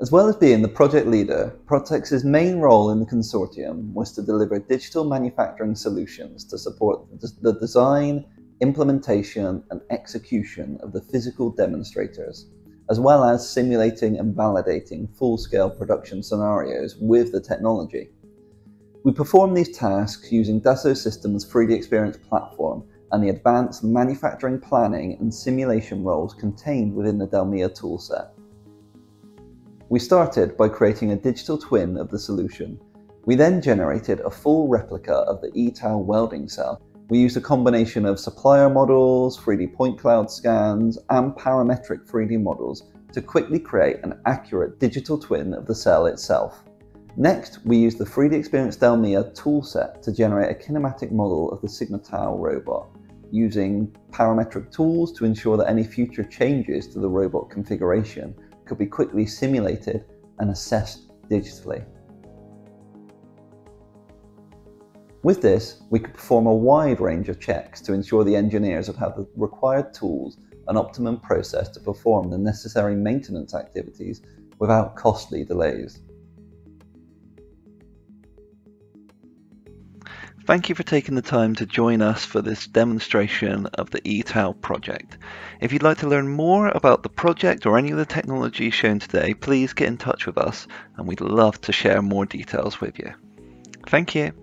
As well as being the project leader, Prodtex's main role in the consortium was to deliver digital manufacturing solutions to support the design, implementation and execution of the physical demonstrators, as well as simulating and validating full-scale production scenarios with the technology. We perform these tasks using Dassault Systèmes' 3DEXPERIENCE platform and the advanced manufacturing planning and simulation roles contained within the Delmia toolset. We started by creating a digital twin of the solution. We then generated a full replica of the ETAL welding cell. We used a combination of supplier models, 3D point cloud scans, and parametric 3D models to quickly create an accurate digital twin of the cell itself. Next, we used the 3DEXPERIENCE Delmia toolset to generate a kinematic model of the Sigma-Tau robot, using parametric tools to ensure that any future changes to the robot configuration could be quickly simulated and assessed digitally. With this, we could perform a wide range of checks to ensure the engineers would have the required tools and optimum process to perform the necessary maintenance activities without costly delays. Thank you for taking the time to join us for this demonstration of the ETAL project. If you'd like to learn more about the project or any of the technologies shown today, please get in touch with us and we'd love to share more details with you. Thank you.